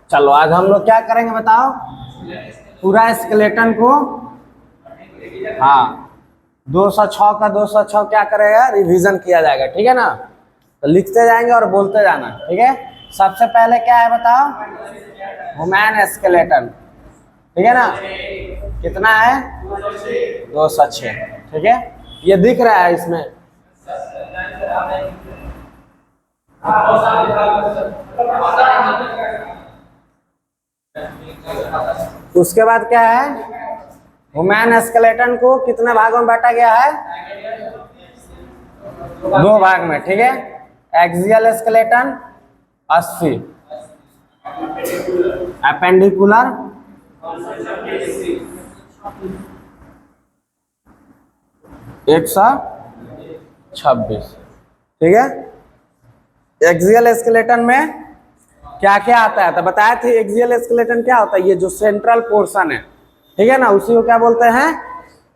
चलो आज हम लोग क्या करेंगे बताओ, पूरा स्केलेटन को, हाँ 206 का 206 क्या करेगा, रिवीजन किया जाएगा, ठीक है ना। तो लिखते जाएंगे और बोलते जाना, ठीक है। सबसे पहले क्या है बताओ, ह्यूमन स्केलेटन, ठीक है ना। कितना है, 206, ठीक है। ये दिख रहा है इसमें, उसके बाद क्या है, ह्यूमन स्केलेटन को कितने भागों में बांटा गया है, 2 भाग में, ठीक है। एक्सियल स्केलेटन 80, एपेंडिकुलर 126, ठीक है। एक्सियल स्केलेटन में क्या क्या आता है तो बताया थे, एक्सियल स्केलेटन क्या होता है, ये जो सेंट्रल पोर्शन है, ठीक है ना, उसी को क्या बोलते हैं,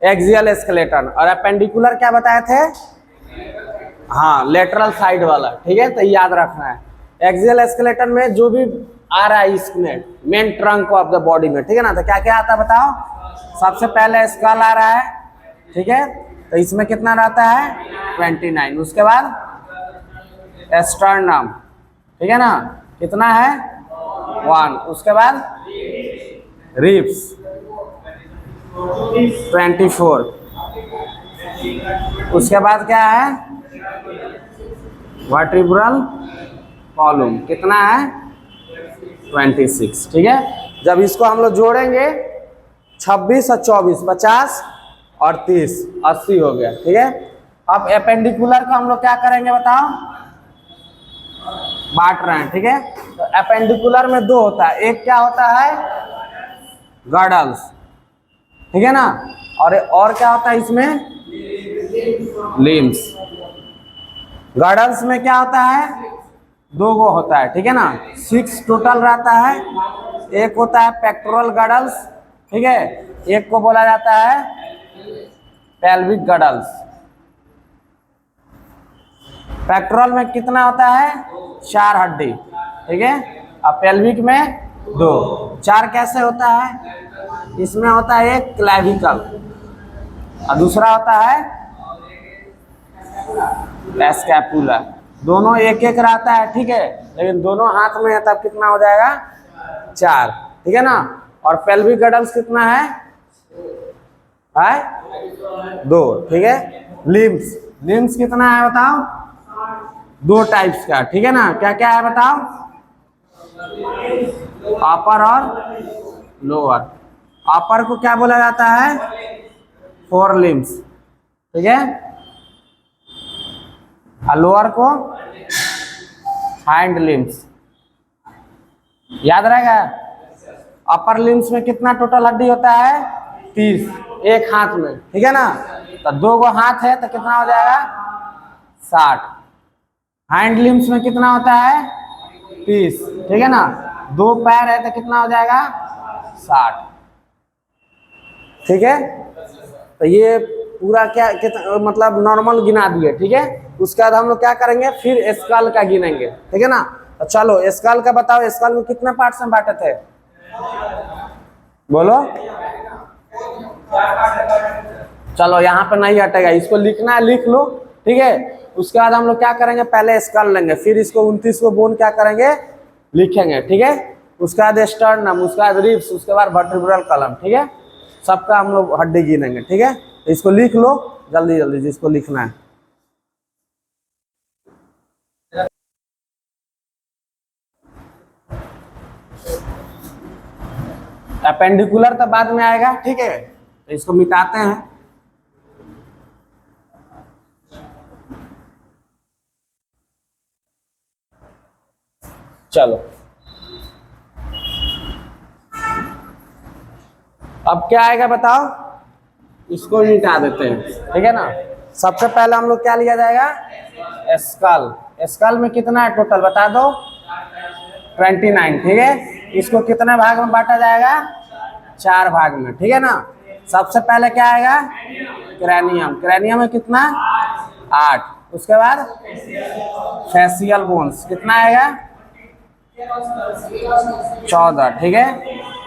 एक्सियल स्केलेटन। और एपेंडिकुलर क्या बताए थे, हाँ लेटरल साइड वाला, ठीक है। तो याद रखना है, एक्सियल स्केलेटन में जो भी आ रहा है इसमें main trunk of the body में, ठीक है ना। तो क्या क्या आता है बताओ, सबसे पहले स्कल आ रहा है, ठीक है। तो इसमें कितना रहता है, 29। उसके बाद स्टर्नम, ठीक है ना, कितना है, 1। उसके बाद रिब्स 24। उसके बाद क्या है, वर्टिब्रल कॉलम कितना है, 26, ठीक है। जब इसको हम लोग जोड़ेंगे 26 और 24 50 और 30 80 हो गया, ठीक है। अब एपेंडिकुलर को हम लोग क्या करेंगे बताओ, बांट रहे हैं, ठीक है। तो एपेंडिकुलर में 2 होता है, एक क्या होता है, गॉर्डल्स, ठीक है ना, और क्या होता है इसमें, लिम्स। गॉर्डल्स में क्या होता है, 2 गो होता है, ठीक है ना, 6 टोटल रहता है। एक होता है पेक्टोरल गॉर्डल्स, ठीक है, एक को बोला जाता है पेल्विक गॉर्डल्स। पेक्टोरल में कितना होता है, 4 हड्डी, ठीक है। अब पेल्विक में 2, 4 कैसे होता है, इसमें होता है एक क्लैविकल और दूसरा होता है स्कैपुला। दोनों एक एक रहता है, ठीक है, लेकिन दोनों हाथ में है तब कितना हो जाएगा, 4, ठीक है ना। और पेल्विक गॉर्डल्स कितना है 2, ठीक है। लिम्स, लिम्स कितना है बताओ, 2 टाइप्स का, ठीक है ना। क्या क्या है बताओ, अपर और लोअर। अपर को क्या बोला जाता है, 4 लिम्स, ठीक है। और लोअर को हाइंड लिम्स, याद रहेगा। अपर लिम्स में कितना टोटल हड्डी होता है, 30 एक हाथ में, ठीक है ना। तो 2 गो हाथ है तो कितना हो जाएगा, 60। हाइंड लिम्स में कितना होता है, 30, ठीक है ना। 2 पैर है तो कितना हो जाएगा, 60, ठीक है। तो ये पूरा क्या कितना मतलब नॉर्मल गिना दिए, ठीक है। उसके बाद हम लोग क्या करेंगे, फिर स्कल का गिनेंगे, ठीक है ना। तो चलो स्कल का बताओ, स्कल में कितने पार्ट्स में बांटे थे, बोलो। चलो यहाँ पे नहीं हटेगा, इसको लिखना है लिख लो, ठीक है। उसके बाद हम लोग क्या करेंगे, पहले स्कल लेंगे, फिर इसको 29 को बोन क्या करेंगे, लिखेंगे, ठीक है। उसके बाद स्टर्नम, उसके बाद रिब्स, उसके बाद वर्टिब्रल कॉलम, ठीक है। सबका हम लोग हड्डी गिनेंगे, ठीक है। इसको लिख लो जल्दी जल्दी जिसको लिखना है। एपेंडिकुलर तो बाद में आएगा, ठीक है। तो इसको मिटाते हैं, चलो। अब क्या आएगा बताओ, इसको मिटा देते हैं, ठीक है ना। सबसे पहले हम लोग क्या लिया जाएगा, स्कल। स्कल में कितना है टोटल बता दो, 29, ठीक है। इसको कितने भाग में बांटा जाएगा, 4 भाग में, ठीक है ना। सबसे पहले क्या आएगा, क्रैनियम। क्रैनियम में कितना, 8। उसके बाद फेशियल बोन्स कितना आएगा, 14, ठीक है।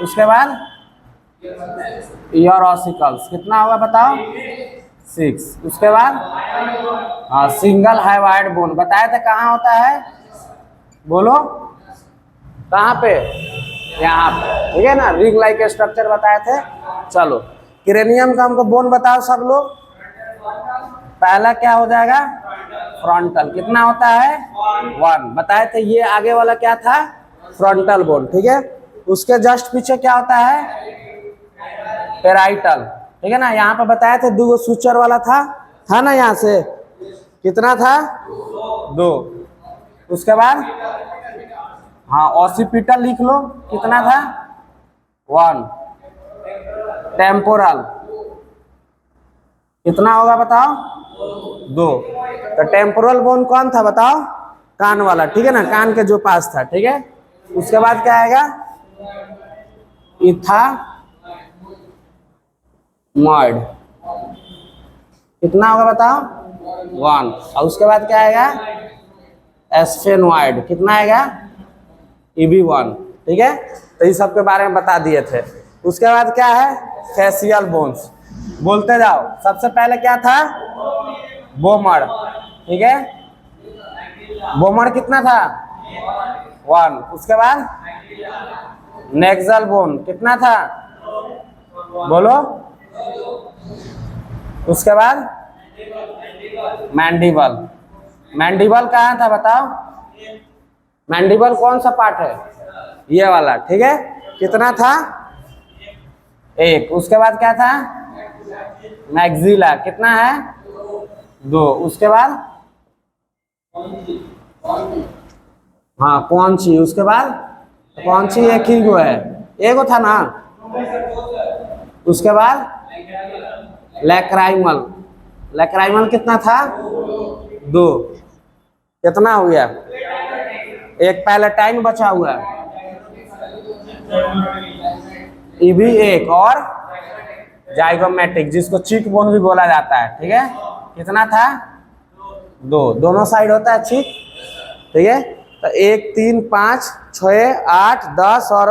उसके बाद ईयर ऑसिकल्स कितना होगा बताओ? 6। उसके बाद हाँ सिंगल हाइवाइड बोन बताए थे कहाँ होता है, बोलो कहाँ पे? यहाँ पे, ठीक है ना। रिंग लाइक स्ट्रक्चर बताए थे। चलो क्रेनियम का हमको बोन बताओ सब लोग। पहला क्या हो जाएगा? फ्रंटल। कितना होता है? 1 बताए थे। ये आगे वाला क्या था? फ्रंटल बोन, ठीक है। उसके जस्ट पीछे क्या होता है? पेराइटल, ठीक है ना। यहाँ पे बताए थे 2 सूचर वाला था ना, यहाँ से कितना था? 2। उसके बाद हाँ ऑसिपिटल लिख लो, कितना था? 1। टेम्पोरल कितना होगा बताओ? 2। तो टेम्पोरल बोन कौन था बताओ? कान वाला, ठीक है ना, कान के जो पास था, ठीक है। उसके बाद क्या आएगा? इथामॉइड कितना होगा बताओ? 1। और उसके बाद क्या आएगा? एस्फेनॉइड कितना आएगा? EB1, ठीक है। तो इस सब के बारे में बता दिए थे। उसके बाद क्या है? फेशियल बोन्स, बोलते जाओ। सबसे पहले क्या था? बोमर, ठीक है। बोमर कितना था? 1। उसके बाद नेक्सल बोन कितना था, बोलो? उसके बाद मैंडिबल। मैंडिबल कहाँ था बताओ? मैंडिबल कौन सा पार्ट है? ये वाला, ठीक है। कितना था? 1। उसके बाद क्या था? मैक्सिला कितना है? 2। उसके बाद हाँ कौनची। उसके बाद कौनची एक ही गो है, एगो था ना। उसके बाद लैक्राइमल। लैक्राइमल कितना था? 2। कितना हो गया? एक पैलेटाइन बचा हुआ है, EB1 और जाइगोमेटिक जिसको चीक बोन भी बोला जाता है, ठीक है। कितना था? 2। दोनों साइड होता है चीक, ठीक है। तो 1 3 5 6 8 10 और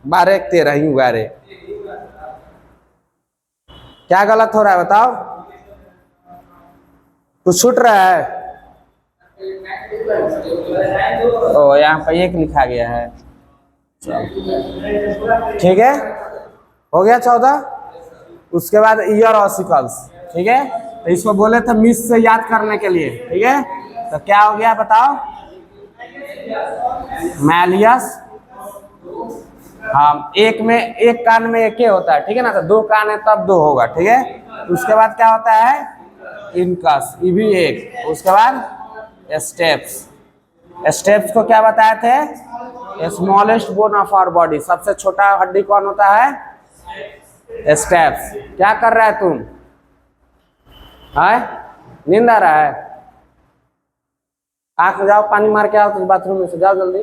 12 13 ही 12। क्या गलत हो रहा है बताओ? कुछ छूट रहा है? ओ यहाँ पर 1 लिखा गया है, ठीक है। हो गया 14। उसके बाद ईयर ऑसिकल्स, ठीक है। तो इसको बोले थे मिस से याद करने के लिए, ठीक है। तो क्या हो गया बताओ? मैलियस, हाँ एक में एक कान में एक ही होता है, ठीक है ना। तो 2 कान है तब 2 होगा, ठीक है। उसके बाद क्या होता है? Incus, EB1। उसके बाद स्टेप्स। स्टेप्स को क्या बताए थे? Smallest bone of our body, सबसे छोटा हड्डी कौन होता है? स्टेप्स। क्या कर रहा है तुम? है नींद आ रहा है? आंख में जाओ, पानी मार के आओ तो बाथरूम में से जाओ जल्दी।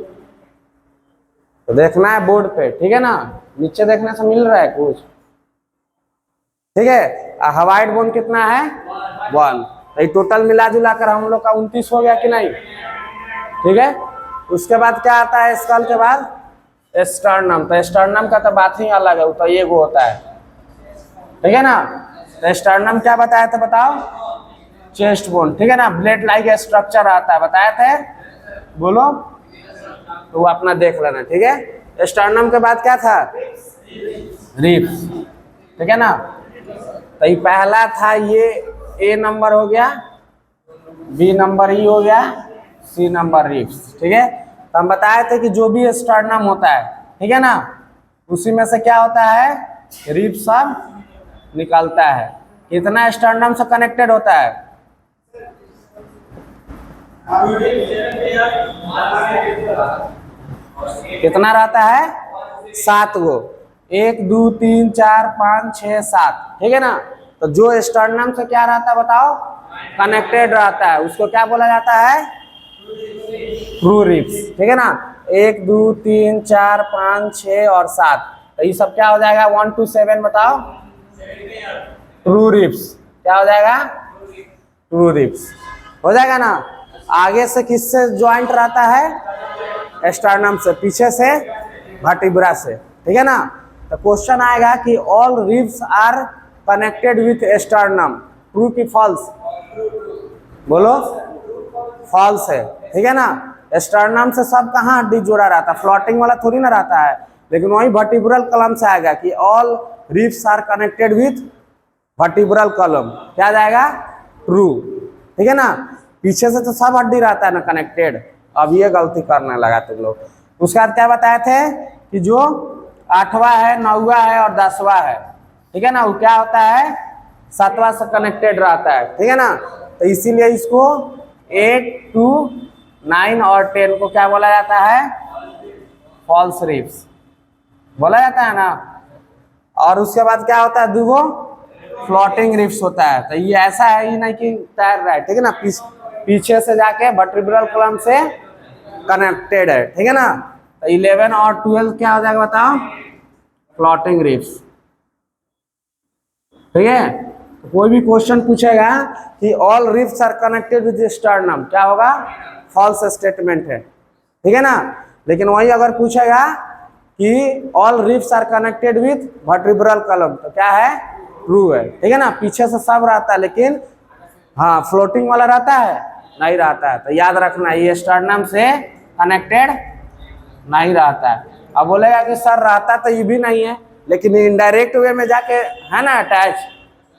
तो देखना है बोर्ड पे, ठीक है ना। नीचे देखने से मिल रहा है कुछ, ठीक है। हवाइड बोन कितना है? 1। तो टोटल मिला जुला कर हम लोग का 29 हो गया कि नहीं, ठीक है। उसके बाद क्या आता है? स्कल के बाद स्टर्नम। तो स्टर्नम का तो बात ही अलग है, वो तो ये वो होता है, ठीक है ना। तो स्टर्नम क्या बताया था बताओ? चेस्ट बोन, ठीक है ना। ब्लेड लाइक स्ट्रक्चर आता है, बताया थे, बोलो। तो वो अपना देख लेना, ठीक है। स्टर्नम के बाद क्या था? रिब्स, ठीक है ना। तो ये पहला था, ये A नंबर हो गया, B नंबर E हो गया, C नंबर रिब्स, ठीक है। तो हम बताए थे कि जो भी स्टर्नम होता है, ठीक है ना, उसी में से क्या होता है? रिब्स सब निकलता है। कितना स्टर्नम से कनेक्टेड होता है? कितना रहता है? 7 गो। 1 2 3 4 5 6 7, ठीक है ना। तो जो स्टर्नम से क्या रहता है बताओ? कनेक्टेड रहता है, उसको क्या बोला जाता है? ट्रू रिब्स, ठीक है ना। 1 2 3 4 5 6 और 7, तो ये सब क्या हो जाएगा? 1 to 7 बताओ। ट्रू रिब्स क्या हो जाएगा? ट्रू रिब्स हो जाएगा ना। आगे से किससे ज्वाइंट रहता है? स्टर्नम से, पीछे से वर्टिब्रा से, ठीक है ना। तो क्वेश्चन आएगा कि all ribs are connected with sternum, true की फॉल्स? बोलो, फॉल्स है, ठीक है ना। स्टर्नम से सब कहाँ हड्डी जोड़ा रहता है, फ्लोटिंग वाला थोड़ी ना रहता है, लेकिन वही वर्टिब्रल कॉलम से आएगा कि all ribs are connected with vertebral column, क्या जाएगा? ट्रू, ठीक है ना। पीछे से तो सब हड्डी रहता है ना कनेक्टेड। अब ये गलती करने लगा तुम लोग। उसके बाद क्या बताए थे कि जो 8वां है, 9वां है और 10वां है, ठीक है ना, वो क्या होता है? 7वां से कनेक्टेड रहता है, ठीक है ना। तो इसीलिए इसको 8 to 9 और 10 को क्या बोला जाता है? फॉल्स रिब्स बोला जाता है ना। और उसके बाद क्या होता है? दूगो फ्लोटिंग रिब्स होता है। तो ये ऐसा है ही नहीं कि तैर रहा है, ठीक है ना, पीछे से जाके वर्टिब्रल कॉलम से कनेक्टेड है, ठीक है ना। तो 11 और 12 क्या हो जाएगा बताओ? फ्लोटिंग रिब्स, ठीक है। तो कोई भी क्वेश्चन पूछेगा कि all ribs are connected with sternum, क्या होगा? फॉल्स स्टेटमेंट है, ठीक है ना। लेकिन वही अगर पूछेगा कि all ribs are connected with vertebral column, तो क्या है? ट्रू है, ठीक है ना। पीछे से सब रहता है, लेकिन हाँ फ्लोटिंग वाला रहता है? नहीं रहता है। तो याद रखना ये स्टर्नम से कनेक्टेड नहीं रहता है। अब बोलेगा कि सर रहता तो ये भी नहीं है, लेकिन इनडायरेक्ट वे में जाके है ना अटैच,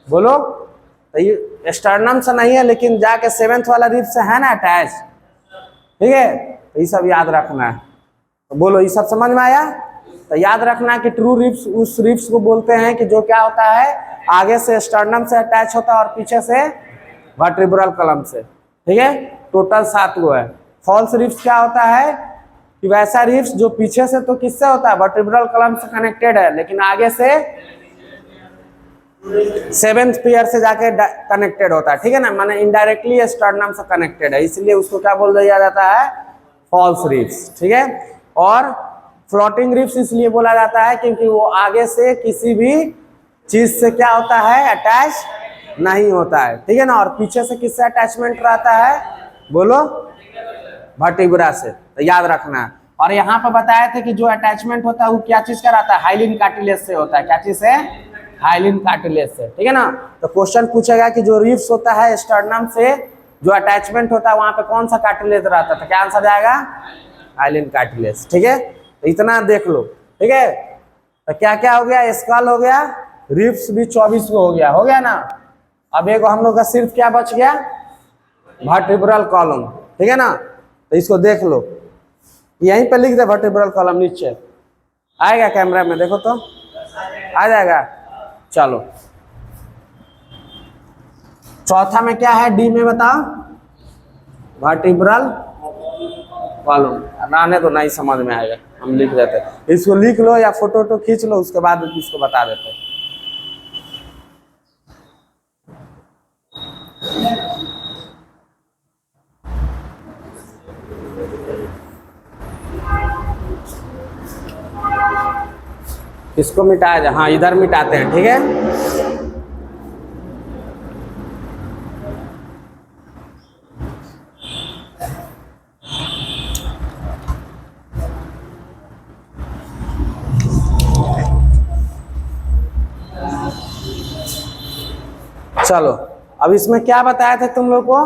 बोलो। तो ये स्टर्नम से नहीं है, लेकिन जाके 7th वाला रिब से है ना अटैच, ठीक है। तो ये सब याद रखना है। तो बोलो, ये सब समझ में आया? तो याद रखना कि ट्रू रिब्स उस रिब्स को बोलते हैं कि जो क्या होता है? आगे से स्टर्नम से अटैच होता है और पीछे से वर्टिब्रल कॉलम से, ठीक है। टोटल 7 गो है। फॉल्स रिब्स क्या होता है कि वैसा रिब्स जो पीछे से तो किससे होता है? वर्टिब्रल कॉलम से कनेक्टेड है, लेकिन आगे से 7th पेयर से जाके कनेक्टेड होता है, ठीक है ना, माने इनडायरेक्टली स्टर्नम से कनेक्टेड है, इसलिए उसको क्या बोल दिया जाता है? फॉल्स रिब्स, ठीक है। और फ्लोटिंग रिब्स इसलिए बोला जाता है क्योंकि वो आगे से किसी भी चीज से क्या होता है? अटैच नहीं होता है, ठीक है ना। और पीछे से किससे अटैचमेंट रहता है? बोलो, वर्टिब्रा से। तो याद रखना है। और यहाँ पे बताए थे कि जो अटैचमेंट होता है वो क्या चीज का रहता है? हाइलिन कार्टिलेज से होता है। क्या चीज से? हाइलिन कार्टिलेज से, ठीक है ना। तो क्वेश्चन पूछेगा कि जो रिब्स होता है स्टर्नम से जो अटैचमेंट होता है वहां पे कौन सा कार्टिलेज रहता है? तो क्या आंसर जाएगा? हाइलिन कार्टिलेज, ठीक है। तो इतना देख लो, ठीक है। तो क्या क्या हो गया? स्कल हो गया, रिब्स भी 24 को हो गया ना। अब एक हम लोग का सिर्फ क्या बच गया? वर्टिब्रल कॉलम, ठीक है ना। तो इसको देख लो, यहीं पे लिख दे वर्टिब्रल कॉलम, नीचे आएगा कैमरा में, देखो तो आ जाएगा। चलो चौथा में क्या है? डी में बताओ, वर्टिब्रल कॉलम। रहने तो नहीं समझ में आएगा, हम लिख देते हैं। इसको लिख लो या फोटो खींच लो, उसके बाद इसको बता देते हैं। इसको मिटाया जाए, हाँ इधर मिटाते हैं, ठीक है। चलो अब इसमें क्या बताया था तुम लोग को?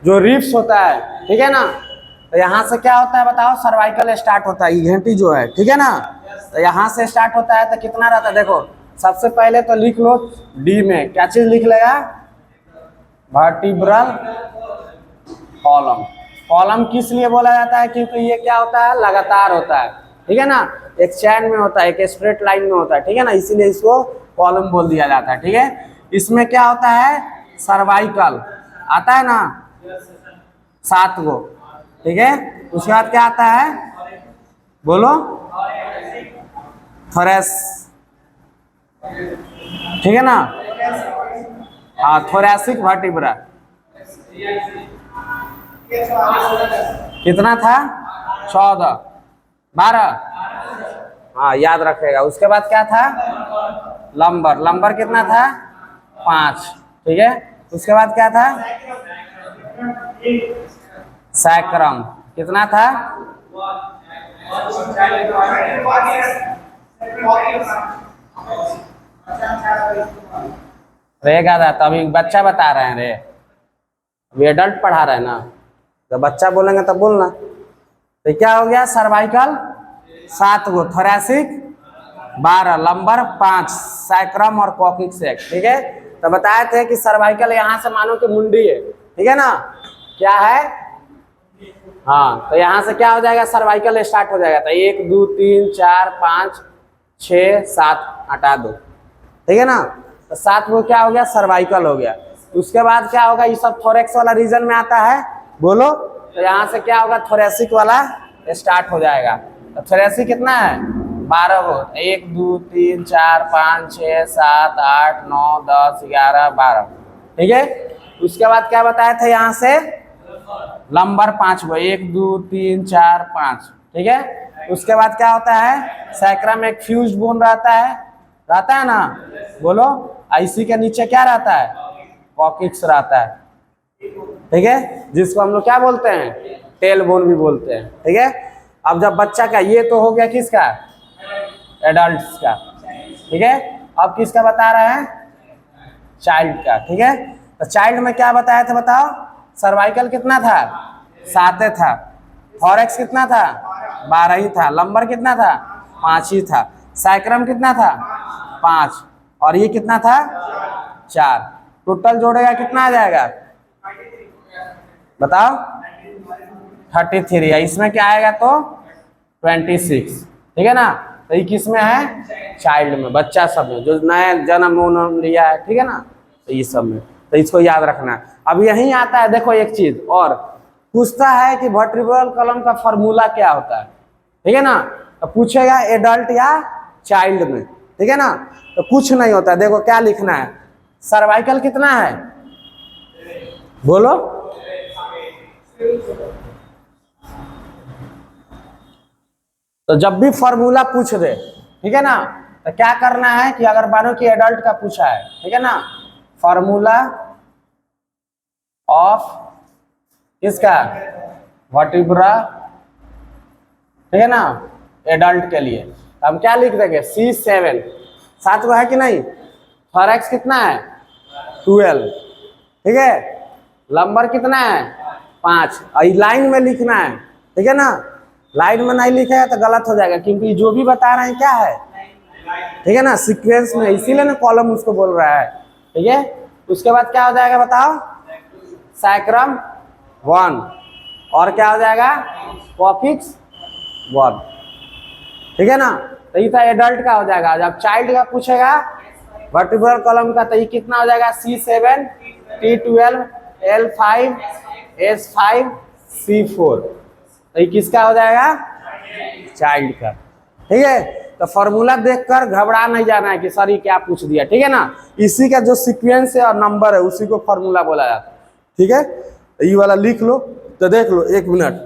जो रिब्स होता है, ठीक है ना। तो यहाँ से क्या होता है बताओ? सर्वाइकल स्टार्ट होता है, ये घंटी जो है, ठीक है ना। तो यहाँ से स्टार्ट होता है तो कितना रहता है? देखो सबसे पहले तो लिख लो डी में, क्या चीज लिख लेगा? Vertebral column. कॉलम किस लिए बोला जाता है? क्योंकि ये क्या होता है? लगातार होता है, ठीक है ना, एक चैन में होता है, एक स्ट्रेट लाइन में होता है, ठीक है ना, इसीलिए इसको कॉलम बोल दिया जाता है, ठीक है। इसमें क्या होता है? सर्वाइकल आता है ना, 7 गो, ठीक है। उसके बाद क्या आता है? बोलो, थोरेस, ठीक है ना। हाँ थोरैसिक वर्टिब्रा। कितना था? 14, 12, हाँ याद रखेगा। उसके बाद क्या था? लंबर। लंबर कितना था? 5, ठीक है। उसके बाद क्या था? सैक्रम। कितना था? रे क्या था? तो अभी बच्चा बता रहे हैं रे, अभी एडल्ट पढ़ा रहे हैं ना, तो बच्चा बोलेंगे तब बोलना। तो क्या हो गया? सर्वाइकल 7 गो, थोरैसिक 12, लंबर 5, सैक्रम और कॉक्सिक्स 1। ठीक है, तो बताए थे कि सर्वाइकल यहाँ से मानो कि मुंडी है, ठीक है ना, क्या है? हाँ, तो यहाँ से क्या हो जाएगा? सर्वाइकल स्टार्ट हो जाएगा। तो 1 2 3 4 5 6 7 हटा दो, ठीक है ना। तो 7 वो क्या हो गया? सर्वाइकल हो गया। उसके बाद क्या होगा? ये सब थोरेक्स वाला रीजन में आता है, बोलो। तो यहाँ से क्या होगा? थोरेसिक वाला स्टार्ट हो जाएगा। तो थोरेसिक कितना है? 12 गो, 1 2 3 4 5 6 7 8 9 10 11 12, ठीक है। उसके बाद क्या बताया था? यहाँ से लंबर 5 गो, 1 2 3 4 5, ठीक है। उसके बाद क्या होता है? सैक्रम एक फ्यूज बोन रहता है ना, बोलो। आईसी के नीचे क्या रहता है? कॉक्सिक्स रहता है, ठीक है, जिसको हम लोग क्या बोलते हैं? टेल बोन भी बोलते हैं, ठीक है। अब जब बच्चा का, ये तो हो गया किसका? एडल्ट्स का, ठीक है। अब किसका बता रहे हैं? चाइल्ड का, ठीक है। तो चाइल्ड में क्या बताया था बताओ? सर्वाइकल कितना था? 7 था। थोरेक्स कितना था? 12 ही था। लंबर कितना था? 5 ही था। सैक्रम कितना था? 5। और ये कितना था? 4। टोटल जोड़ेगा कितना आ जाएगा? बताओ। 33 है। इसमें क्या आएगा? तो 26, ठीक है ना। तो ये किस में है? चाइल्ड में, बच्चा सब में, जो नया जन्म लिया है, ठीक है ना। तो ये सब में, तो इसको याद रखना है। अब यही आता है, देखो एक चीज और पूछता है कि वर्टिब्रल कॉलम का फॉर्मूला क्या होता है, ठीक है ना। तो पूछेगा एडल्ट या चाइल्ड में, ठीक है ना। तो कुछ नहीं होता, देखो क्या लिखना है? सर्वाइकल कितना है? बोलो। तो जब भी फॉर्मूला पूछ दे, ठीक है ना, तो क्या करना है कि अगर मानो कि एडल्ट का पूछा है, ठीक है ना, फॉर्मूला ऑफ किसका? वर्टिब्रा, ठीक है ना, एडल्ट के लिए। हम क्या लिख देंगे? C7, 7 को है कि नहीं। थोरैक्स कितना है? 12, ठीक है। लंबर कितना है? 5। और लाइन में लिखना है, ठीक है ना। लाइन में नहीं लिखेगा तो गलत हो जाएगा, क्योंकि जो भी बता रहे हैं क्या है, ठीक है ना, सीक्वेंस में, इसीलिए ना कॉलम उसको बोल रहा है, ठीक है। उसके बाद क्या हो जाएगा बताओ? सैक्रम 1, और क्या हो जाएगा? कॉक्सिक्स 1, ठीक है ना। तो ये था एडल्ट का हो जाएगा। जब चाइल्ड का पूछेगा वर्टिब्रल कॉलम का, तो ये कितना हो जाएगा? C7 T12 L5 S5 C4। तो ये किसका हो जाएगा? चाइल्ड का, ठीक है। तो फॉर्मूला देखकर घबरा नहीं जाना है कि सर ये क्या पूछ दिया, ठीक है ना। इसी का जो सीक्वेंस है और नंबर है, उसी को फॉर्मूला बोला जाता है, ठीक है। तो ये वाला लिख लो। तो देख लो, 1 मिनट।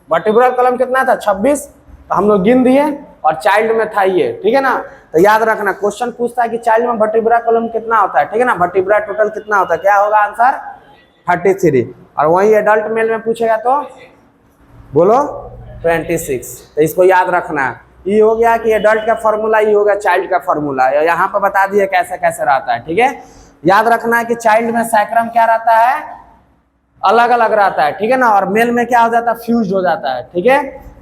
वर्टिब्रल कॉलम कितना था? 26। तो हम लोग गिन दिए, और चाइल्ड में था ये, ठीक है ना। तो याद रखना, क्वेश्चन पूछता है कि चाइल्ड में वर्टिब्रा कॉलम कितना होता है, ठीक है ना। वर्टिब्रा टोटल कितना होता है? क्या होगा आंसर? 33। और वही एडल्ट मेल में पूछेगा तो बोलो 26। तो इसको याद रखना है। ये हो गया कि एडल्ट का फॉर्मूला, ये होगा चाइल्ड का फॉर्मूला। यहाँ पर बता दिए कैसे कैसे रहता है, ठीक है। याद रखना है कि चाइल्ड में सैक्रम क्या रहता है? अलग अलग रहता है, ठीक है ना। और मेल में क्या हो जाता है? फ्यूज हो जाता है, ठीक है।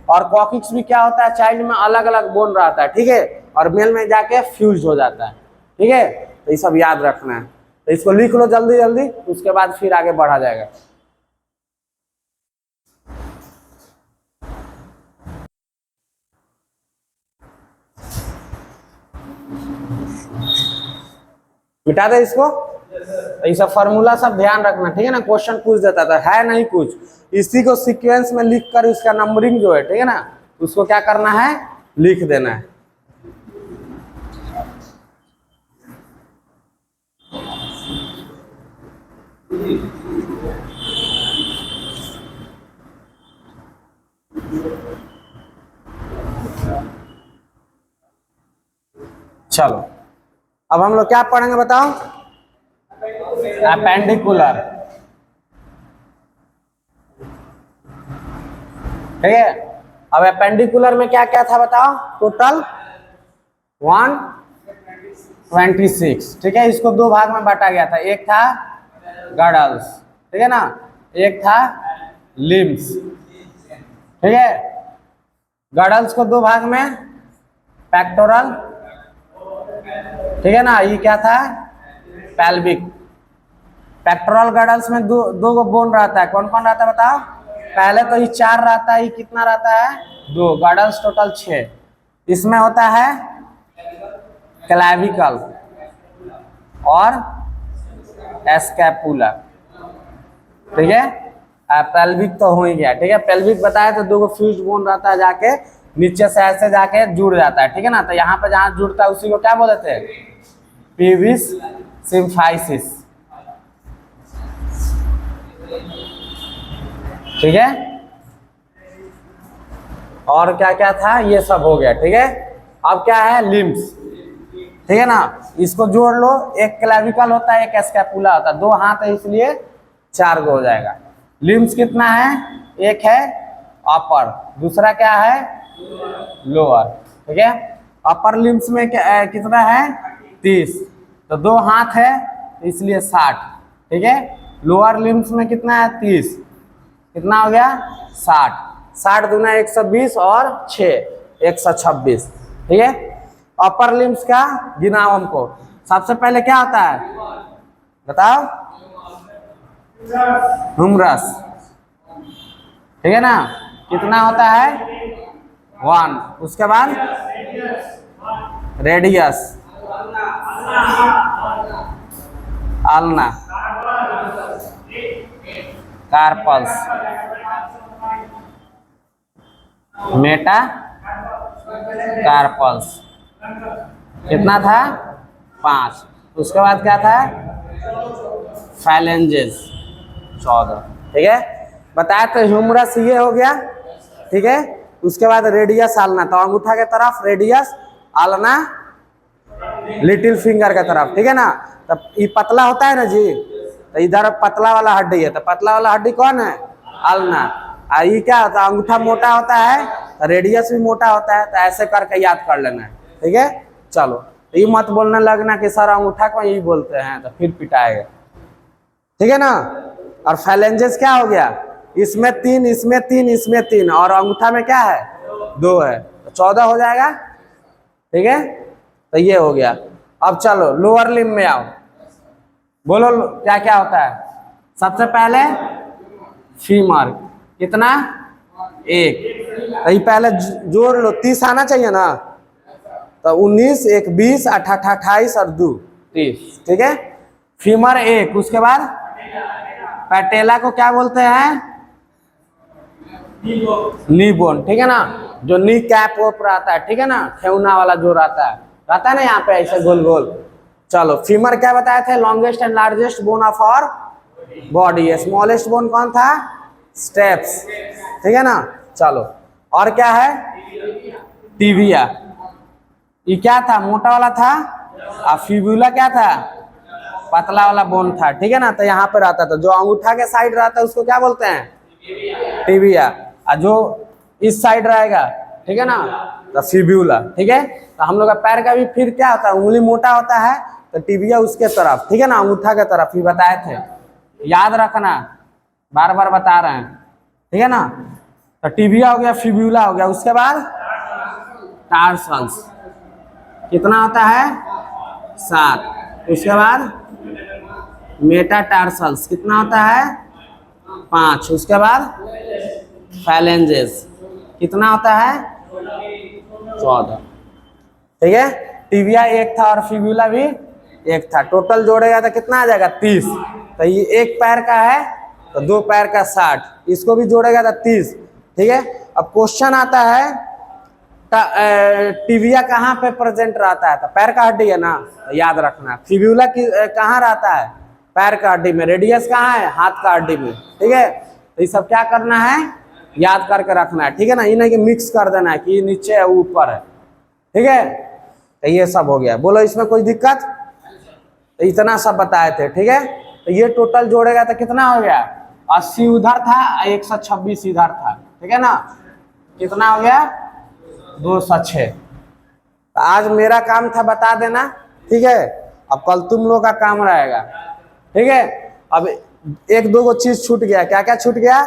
और कॉक्सिक्स भी क्या होता है? चाइल्ड में अलग अलग बोन रहता है, ठीक है, और मेल में जाके फ्यूज हो जाता है, ठीक है। तो ये सब याद रखना है। तो इसको लिख लो जल्दी जल्दी, उसके बाद फिर आगे बढ़ा जाएगा। मिटा दे इसको। तो ये सब फॉर्मूला सब ध्यान रखना, ठीक है ना। क्वेश्चन पूछ देता था, है नहीं कुछ, इसी को सीक्वेंस में लिख कर इसका नंबरिंग जो है, ठीक है ना, उसको क्या करना है? लिख देना है। चलो, अब हम लोग क्या पढ़ेंगे बताओ? एपेंडिकुलर, ठीक है। अब एपेंडिकुलर में क्या क्या था बताओ, टोटल 126, ठीक है। इसको दो भाग में बांटा गया था, एक था गडल्स, ठीक है ना, एक था लिम्स, ठीक है। गडल्स को दो भाग में, पेक्टोरल, ठीक है ना, ये क्या था पेल्विक। पेक्टोरल गडल्स में दो गो बोन रहता है, कौन कौन रहता है बताओ। पहले तो ये 4 रहता है, ये कितना रहता है 2, गडल्स टोटल 6। इसमें होता है क्लैविकल और स्कैपुला, ठीक है। पेल्विक तो हो ही गया, ठीक है। पेल्विक बताया तो 2 गो फ्यूज बोन रहता है, जाके नीचे से ऐसे जाके जुड़ जाता है, ठीक है ना। तो यहाँ पे जहाँ जुड़ता है उसी को क्या बोलते हैं, पीविस सिम्फाइसिस, ठीक है। और क्या क्या था, ये सब हो गया, ठीक है। अब क्या है लिम्स, ठीक है ना, इसको जोड़ लो, एक क्लैविकल होता है, एक स्कैपुला होता है, 2 हाथ है इसलिए 4 गो हो जाएगा। लिम्स कितना है, एक है अपर, दूसरा क्या है लोअर, ठीक है। अपर लिम्स में कितना है 30, तो 2 हाथ है इसलिए 60, ठीक है। लोअर लिम्स में कितना है 30, कितना हो गया 60, 60 दूना 120 और 6 126, ठीक है। अपर लिम्स का गिनाओ हमको, सबसे पहले क्या होता है बताओ, ह्यूमरस, ठीक है ना, कितना होता है 1, उसके बाद रेडियस, आल्ना, कार्पल्स, मेटा कार्पल्स, कितना था 5, उसके बाद क्या था फाइलेंजेस 14, ठीक है। बताया तो ह्यूमरस ये हो गया, ठीक है। उसके बाद रेडियस आलना, तो अंगूठा के तरफ रेडियस, आलना लिटिल फिंगर के तरफ, ठीक है ना। तब ये पतला होता है ना जी, तो इधर पतला वाला हड्डी है, तो पतला वाला हड्डी कौन है आलना। और ये क्या होता है, अंगूठा मोटा होता है तो रेडियस भी मोटा होता है, तो ऐसे करके याद कर लेना है, ठीक है। चलो ये मत बोलने लगना कि सर अंगूठा को यही बोलते हैं, तो फिर पिटाएगा, ठीक है ना। और फाइलेंजेस क्या हो गया, इसमें 3, इसमें 3, इसमें 3, और अंगूठा में क्या है 2 है, तो 14 हो जाएगा, ठीक है। तो ये हो गया। अब चलो लोअर लिम्ब में आओ, बोलो क्या क्या होता है। सबसे पहले फीमर, कितना 1, तो ये पहले जोड़ लो, 30 आना चाहिए ना, तो 19 1 20 18 28 और 2 30, ठीक है। फीमर 1, उसके बाद पैटेला को क्या बोलते हैं नी बोन, ठीक है ना, जो नी कैप वोप रहता है, ठीक है ना, ठेहुना वाला जो रहता है ना यहाँ पे ऐसे गोल गोल। चलो फीमर क्या बताए थे, longest and largest bone of our body, smallest bone कौन था स्टेप्स, ठीक है ना। चलो और क्या है टिबिया, ये क्या था मोटा वाला था, और फिबुला क्या था पतला वाला बोन था, ठीक है ना। तो यहाँ पे रहता था, जो अंगूठा के साइड रहता है उसको क्या बोलते हैं टिबिया, और जो इस साइड रहेगा, ठीक है ना, तो फिब्यूला, ठीक है। तो हम लोग का पैर का भी फिर क्या होता है, उंगली मोटा होता है तो टिबिया उसके तरफ, ठीक है ना, अंगूठा के तरफ, ही बताए थे, याद रखना, बार बार बता रहे हैं, ठीक है ना। तो टिबिया हो गया, फिब्यूला हो गया, उसके बाद टार्सल्स, कितना होता है 7, उसके बाद मेटाटार्सल्स, कितना होता है 5, उसके बाद फाइलेंजेस, कितना होता है 14, ठीक है। टिबिया 1 था और फिब्यूला भी 1 था, टोटल जोड़ेगा तो कितना आ जाएगा 30। तो ये 1 पैर का है तो 2 पैर का 60, इसको भी जोड़ेगा तो 30, ठीक है। अब क्वेश्चन आता है टिबिया कहाँ पे प्रेजेंट रहता है, तो पैर का हड्डी है ना, तो याद रखना। फिब्यूला कहाँ रहता है पैर का हड्डी में, रेडियस कहाँ है हाथ का हड्डी में, ठीक है। तो ये सब क्या करना है याद करके रखना है, ठीक है ना, ये नहीं कि मिक्स कर देना है कि नीचे है ऊपर है, ठीक है। तो ये सब हो गया, बोलो इसमें कोई दिक्कत, तो इतना सब बताए थे, ठीक है। तो ये टोटल जोड़ेगा तो कितना हो गया 80 उधर था 126 इधर था, ठीक है ना। कितना हो गया 206। तो आज मेरा काम था बता देना, ठीक है। अब कल तुम लोग का काम रहेगा, ठीक है। अब एक दो गो चीज छूट गया, क्या क्या छूट गया?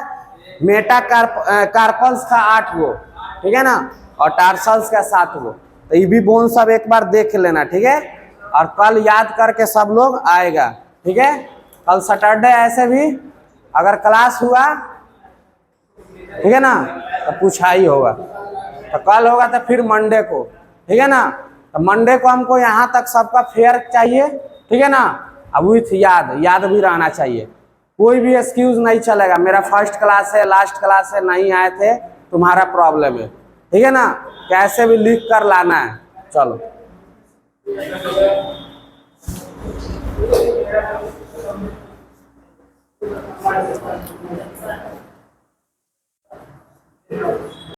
मेटा कार्पल्स का 8 गो, ठीक है ना, और टार्सल्स का 7 गो। तो ये भी बोन सब एक बार देख लेना, ठीक है। और कल याद करके सब लोग आएगा, ठीक है। कल सैटरडे ऐसे भी अगर क्लास हुआ, ठीक है ना, तो पूछा ही होगा। तो कल होगा तो फिर मंडे को, ठीक है ना। तो मंडे को हमको यहाँ तक सबका फेयर चाहिए, ठीक है ना। अब विथ याद भी रहना चाहिए, कोई भी एक्सक्यूज नहीं चलेगा। मेरा फर्स्ट क्लास है, लास्ट क्लास है, नहीं आए थे, तुम्हारा प्रॉब्लम है, ठीक है ना। कैसे भी लिख कर लाना है। चलो